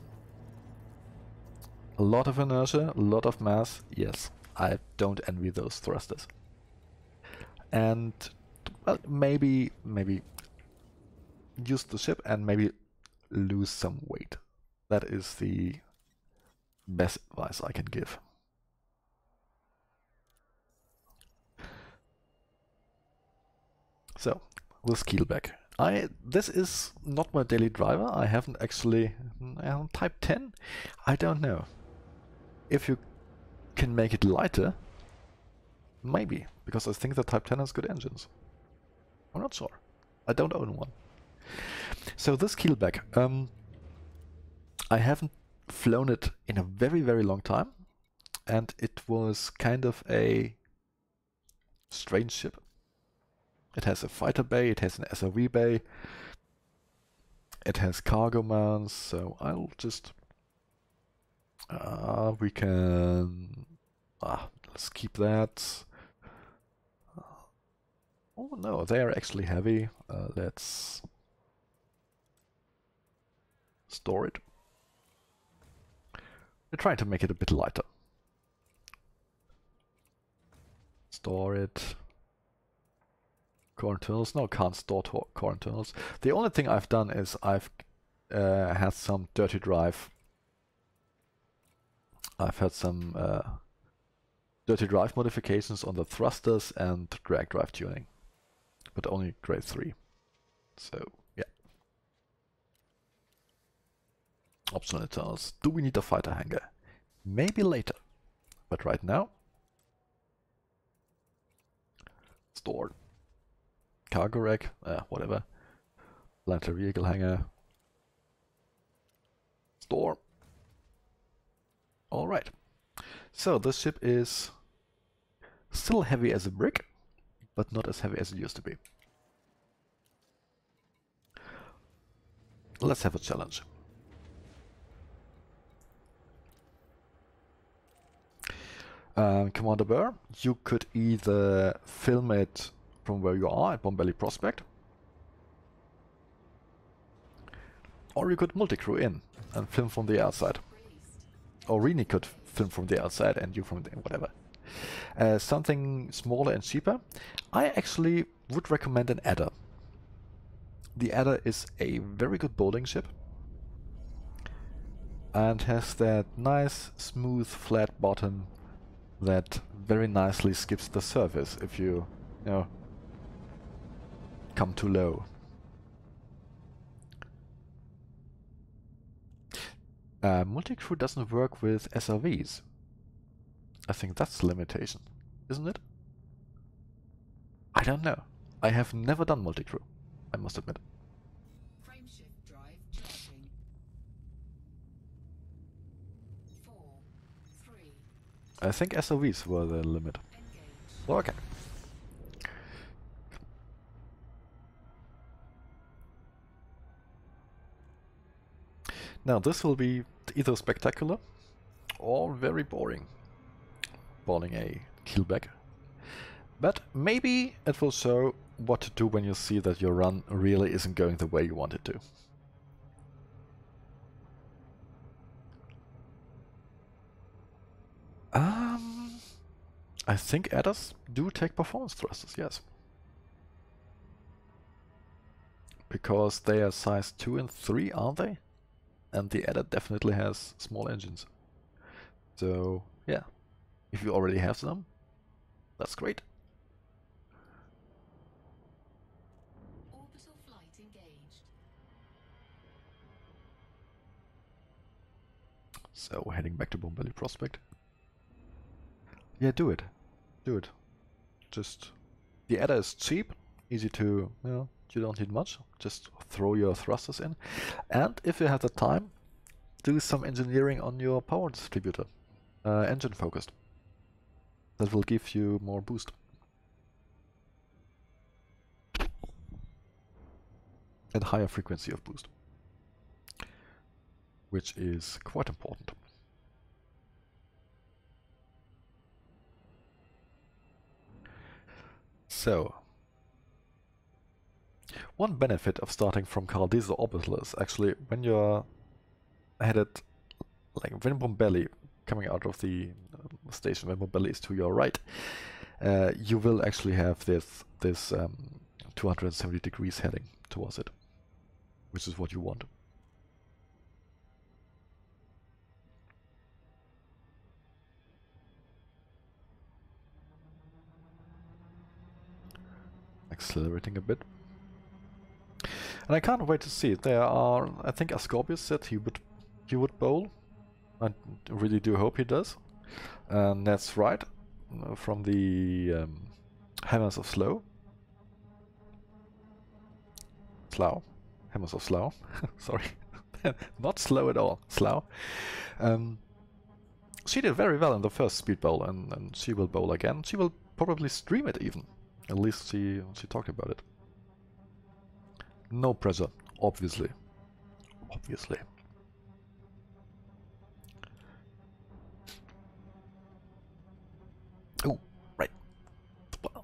A lot of inertia, a lot of mass, yes. I don't envy those thrusters. And well, maybe use the ship and maybe lose some weight. That is the best advice I can give. So, this keelback. This is not my daily driver. I haven't actually... Type 10? I don't know. If you can make it lighter, maybe. Because I think the Type 10 has good engines. I'm not sure. I don't own one. So this keelback, I haven't flown it in a very, very long time. And it was kind of a strange ship. It has a fighter bay, it has an SRV bay, it has cargo mounts, so I'll just... we can... let's keep that. Oh no, they are actually heavy. Let's store it. We're trying to make it a bit lighter. Store it. Core internals. No, can't store core internals. The only thing I've done is I've had some dirty drive. I've had some dirty drive modifications on the thrusters and drag drive tuning, but only grade 3. So yeah. Optional internals. Do we need a fighter hangar? Maybe later, but right now, stored. Cargo rack, whatever. Planetary vehicle hangar. Store. Alright. So this ship is still heavy as a brick, but not as heavy as it used to be. Let's have a challenge. Commander Burr, you could either film it from where you are at Bombelli Prospect, or you could multi-crew in and film from the outside. Or Rini could film from the outside and you from the whatever. Something smaller and cheaper. I actually would recommend an Adder. The Adder is a very good bowling ship and has that nice, smooth, flat bottom that very nicely skips the surface if you know, come too low. Multi-crew doesn't work with SRVs. I think that's the limitation, isn't it? I don't know. I have never done multi-crew, I must admit. Frameshift drive charging. 4, 3, I think SRVs were the limit. engage. Okay. Now this will be either spectacular or very boring. Bowling a keelback. But maybe it will show what to do when you see that your run really isn't going the way you want it to. I think adders do take performance thrusters, yes. Because they are size 2 and 3, aren't they? And the adder definitely has small engines. So, yeah. If you already have them, that's great. Orbital flight engaged. So, heading back to Bombelli Prospect. Yeah, do it. Do it. Just... The adder is cheap, easy to... you don't need much. Just throw your thrusters in. And if you have the time, do some engineering on your power distributor. Engine focused. That will give you more boost. And higher frequency of boost. Which is quite important. So, one benefit of starting from Cardizo Orbital is actually when you're headed, like when Bombelli, coming out of the station, when Bombelli is to your right, you will actually have this 270 degrees heading towards it, which is what you want. Accelerating a bit. And I can't wait to see it. There are, I think Ascorbius said he would bowl. I really do hope he does. And that's right, from the Hammers of Slough. Slough. Hammers of Slough. Sorry. Not slow at all. Slough. She did very well in the first speed bowl, and she will bowl again. She will probably stream it even. At least she talked about it. No pressure, obviously. Obviously. Oh, right.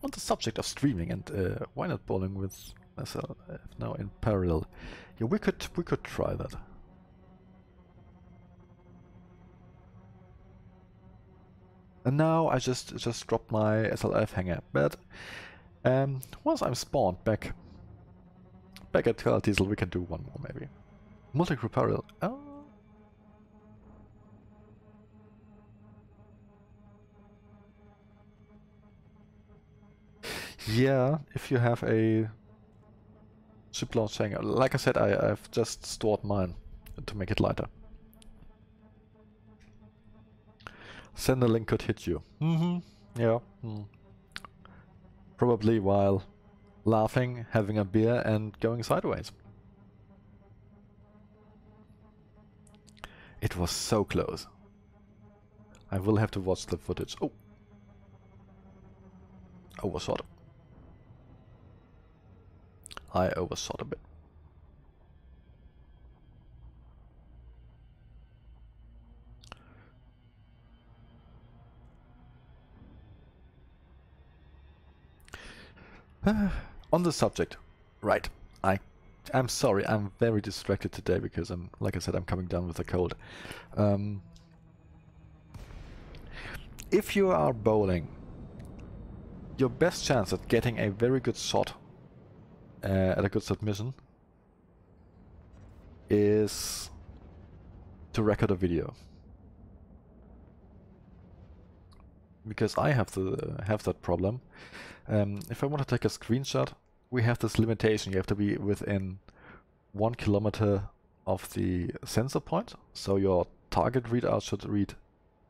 On the subject of streaming and why not bowling with myself now in parallel? Yeah, we could try that. And now I just dropped my SLF hanger. But once I'm spawned back at Carl Diesel, we can do one more maybe. Multi-crew parallel. Oh. Yeah, if you have a ship launch hanger. Like I said, I've just stored mine to make it lighter. Sender link could hit you. Yeah. Probably while laughing, having a beer, and going sideways. It was so close. I will have to watch the footage. Oh! Overshot. I overshot a bit. On the subject, right? I'm sorry, I'm very distracted today because like I said, I'm coming down with a cold. If you are bowling, your best chance at getting a very good shot at a good submission is to record a video. Because I have that problem. If I want to take a screenshot, we have this limitation. You have to be within 1 kilometer of the sensor point, so your target readout should read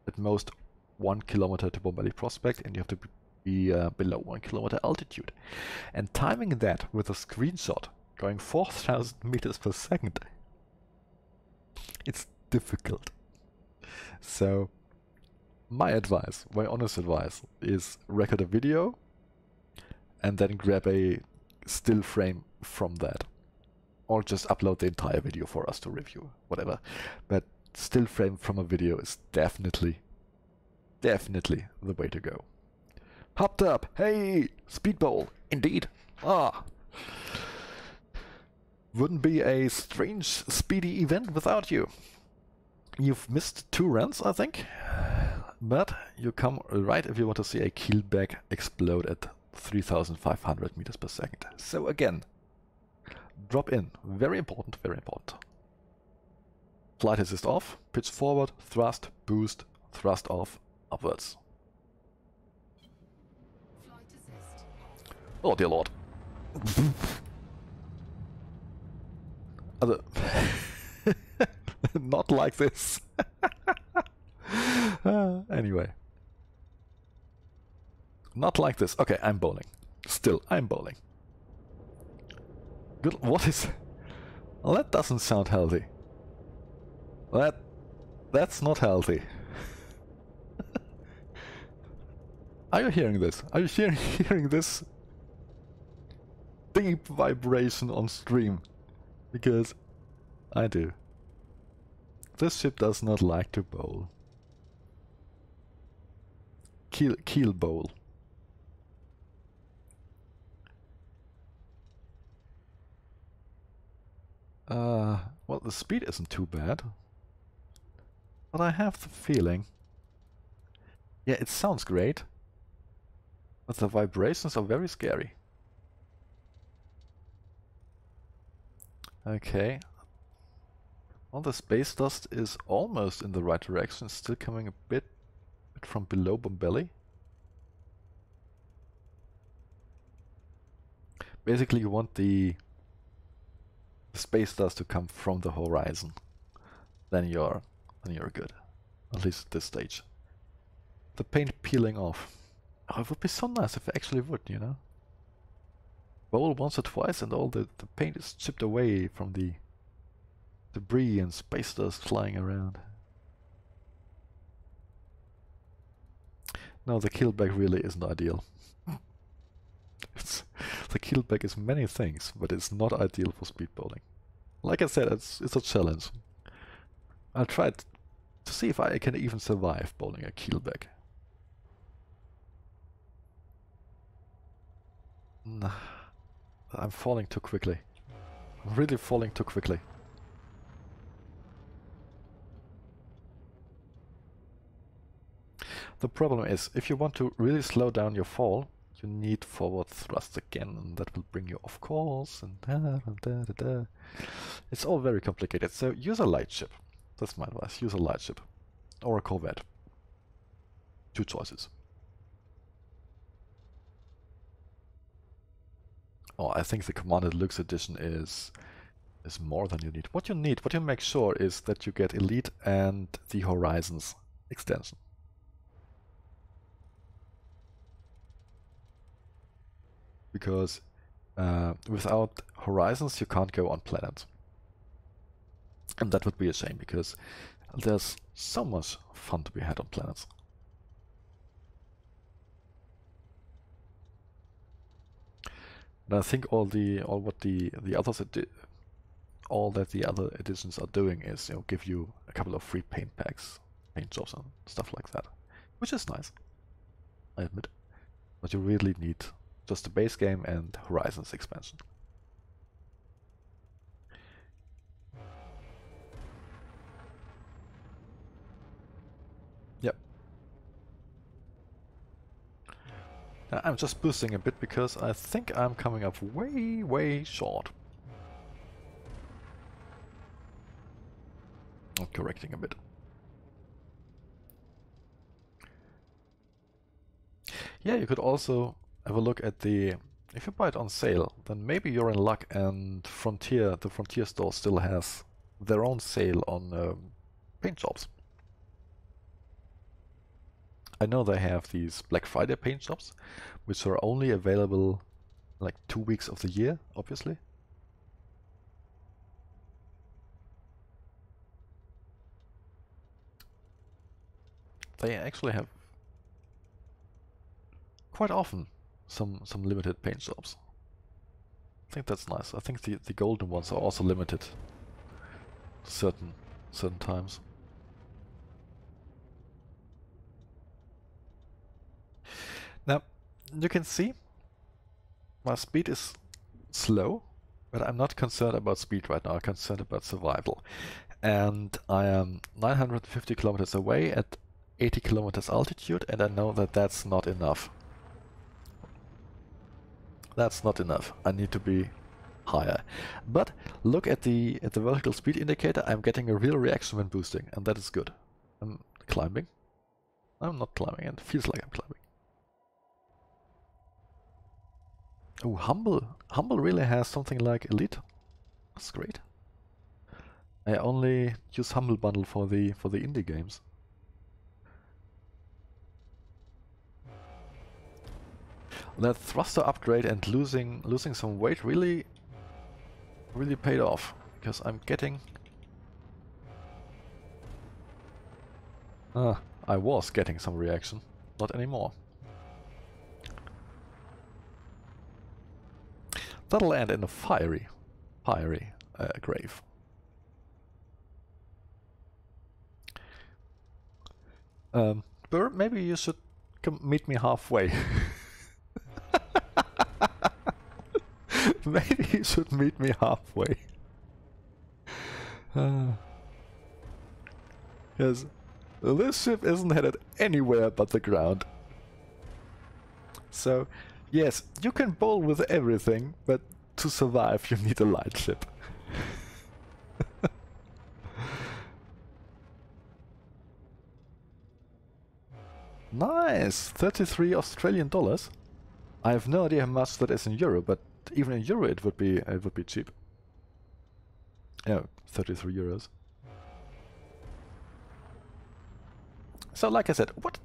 at most 1 kilometer to Bombardier Prospect, and you have to be below 1 kilometer altitude. And timing that with a screenshot going 4,000 meters per second, it's difficult. So my advice, my honest advice, is record a video and then grab a still frame from that. Or just upload the entire video for us to review, whatever. But still frame from a video is definitely the way to go. Hopped up! Hey! SpeedBowl! Indeed! Ah! Wouldn't be a strange, speedy event without you. You've missed 2 runs, I think. But you come right if you want to see a keelback explode at 3,500 meters per second. So again, drop in. Very important, very important. Flight assist off, pitch forward, thrust, boost, thrust off, upwards. Flight assist off. Oh dear lord. Not like this. Anyway. Not like this. Okay, I'm bowling. Still, I'm bowling. Good. What is... Well, that doesn't sound healthy. That's not healthy. Are you hearing this? Are you hearing this deep vibration on stream? Because I do. This ship does not like to bowl. Keel bowl. Well, the speed isn't too bad. But I have the feeling... Yeah, it sounds great. But the vibrations are very scary. Okay. Well, the space dust is almost in the right direction, still coming a bit from below Bombelli. Basically, you want the space dust to come from the horizon. Then you're good. At least at this stage. The paint peeling off. Oh, it would be so nice if it actually would, you know? Bowl once or twice and all the paint is chipped away from the debris and space dust flying around. No, the keelback really isn't ideal. The keelback is many things, but it's not ideal for speed bowling. Like I said, it's a challenge. I'll try to see if I can even survive bowling a keelback. Nah, I'm falling too quickly. I'm really falling too quickly. The problem is, if you want to really slow down your fall, you need forward thrust again, and that will bring you off course, and da. It's all very complicated, so use a light ship. That's my advice. Use a light ship. Or a corvette. Two choices. Oh, I think the Commanded Lux edition is more than you need. What you make sure is that you get Elite and the Horizons extension. Because without Horizons you can't go on planets. And that would be a shame, because there's so much fun to be had on planets. And I think all that the other editions are doing is, you know, give you a couple of free paint packs, paint jobs and stuff like that, which is nice, I admit. But you really need just the base game and Horizons expansion. Yep. Now, I'm just boosting a bit because I think I'm coming up way short. I'm correcting a bit. Yeah, you could also have a look at the... If you buy it on sale, then maybe you're in luck and the Frontier store still has their own sale on paint shops. I know they have these Black Friday paint shops, which are only available like 2 weeks of the year, obviously. They actually have quite often some limited paint shops. I think that's nice. I think the golden ones are also limited certain times. Now you can see my speed is slow, but I'm not concerned about speed right now. I'm concerned about survival. And I am 950 kilometers away at 80 kilometers altitude, and I know that that's not enough. That's not enough. I need to be higher. But look at the vertical speed indicator. I'm getting a real reaction when boosting, and that is good. I'm climbing. I'm not climbing, and it feels like I'm climbing. Oh, Humble really has something like Elite. That's great. I only use Humble Bundle for the indie games. That thruster upgrade and losing some weight really paid off, because I'm getting... I was getting some reaction, not anymore. That'll end in a fiery grave. Burr, maybe you should come meet me halfway. Maybe you should meet me halfway. Yes, this ship isn't headed anywhere but the ground. So, yes, you can bowl with everything, but to survive you need a light ship. Nice! 33 Australian dollars. I have no idea how much that is in euro, but even in euro it would be cheap. Yeah, 33 euros. So, like I said, what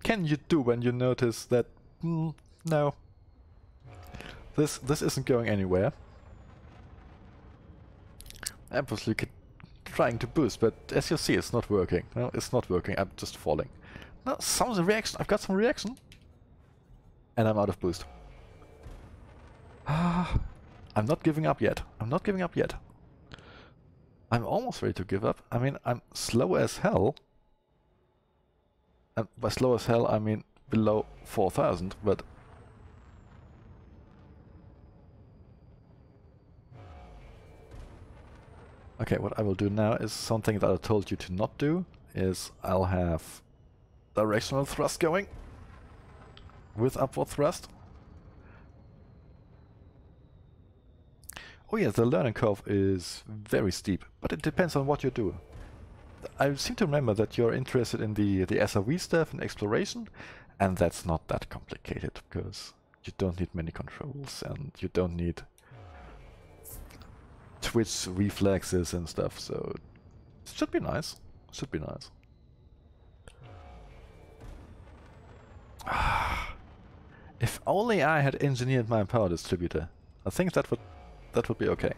can you do when you notice that no, this isn't going anywhere? Obviously, trying to boost, but as you see, it's not working. No, it's not working. I'm just falling. No, some reaction. I've got some reaction, and I'm out of boost. I'm not giving up yet. I'm not giving up yet. I'm almost ready to give up. I mean, I'm slow as hell. And by slow as hell, I mean below 4,000, but... Okay, what I will do now is something that I told you to not do, is I'll have directional thrust going with upward thrust. Oh yeah, the learning curve is very steep, but it depends on what you do. I seem to remember that you're interested in the SRV stuff and exploration, and that's not that complicated because you don't need many controls and you don't need twitch reflexes and stuff, so it should be nice. Should be nice. If only I had engineered my power distributor. I think that would be okay.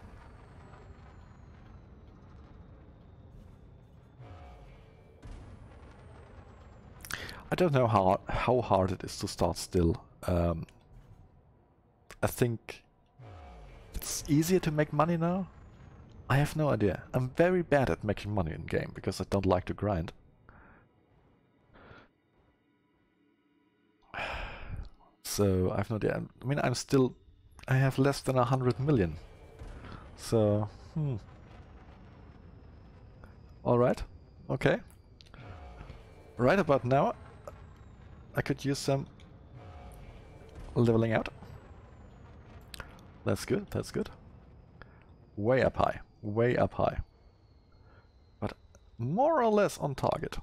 I don't know how hard it is to start still. I think it's easier to make money now. I have no idea. I'm very bad at making money in game because I don't like to grind. So I have no idea. I mean, I have less than 100 million. So, Alright, okay. Right about now, I could use some leveling out. That's good, that's good. Way up high, way up high. But more or less on target.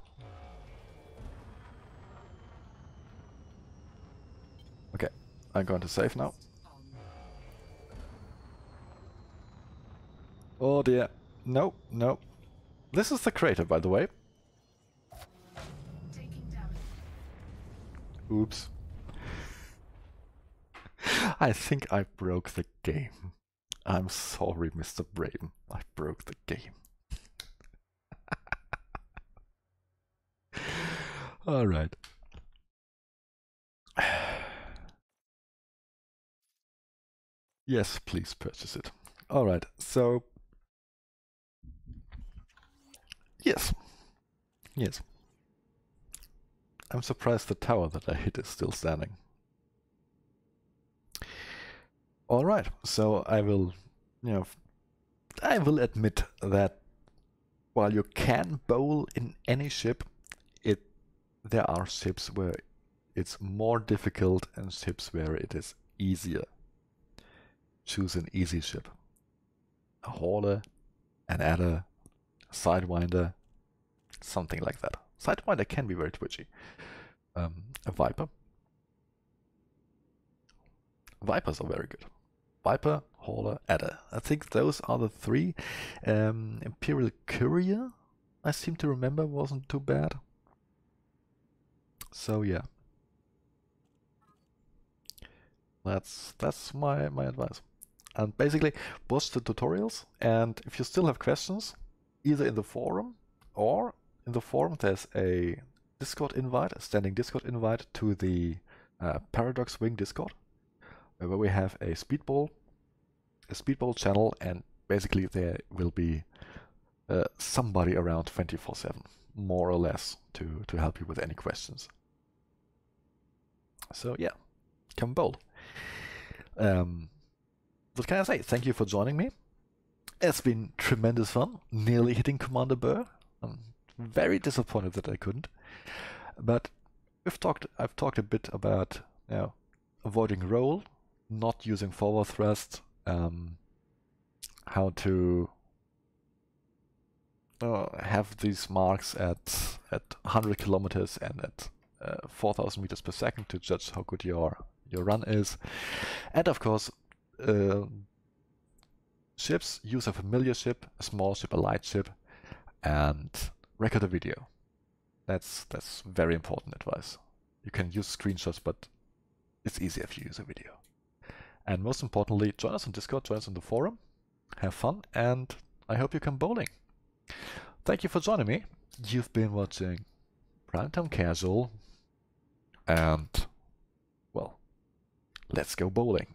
Okay, I'm going to save now. Oh dear. No, no. This is the crater, by the way. Oops. I think I broke the game. I'm sorry, Mr. Braden. I broke the game. Alright. Yes, please purchase it. Alright, so... Yes. Yes. I'm surprised the tower that I hit is still standing. Alright, so I will, I will admit that while you can bowl in any ship, there are ships where it's more difficult and ships where it is easier. Choose an easy ship. A hauler, an adder, a sidewinder, something like that. Sidewinder can be very twitchy. A Viper. Vipers are very good. Viper, hauler, adder. I think those are the three. Imperial Courier, I seem to remember, wasn't too bad. So yeah. That's my advice. And basically, watch the tutorials, and if you still have questions, either in the forum or in the forum there's a Discord invite, a standing Discord invite to the Paradox Wing Discord, where we have a SpeedBowl channel, and basically there will be somebody around 24/7, more or less, to help you with any questions. So yeah, come bowl. What can I say? Thank you for joining me. It's been tremendous fun, nearly hitting Commander Burr. I'm very disappointed that I couldn't. But I've talked a bit about avoiding roll, not using forward thrust, how to have these marks at 100 kilometers and at 4,000 meters per second to judge how good your run is. And of course, ships, use a familiar ship, a small ship, a light ship, and record a video. That's very important advice. You can use screenshots, but it's easier if you use a video. And most importantly, join us on Discord, join us on the forum, have fun, and I hope you come bowling. Thank you for joining me. You've been watching Primetime Casual, and well, let's go bowling.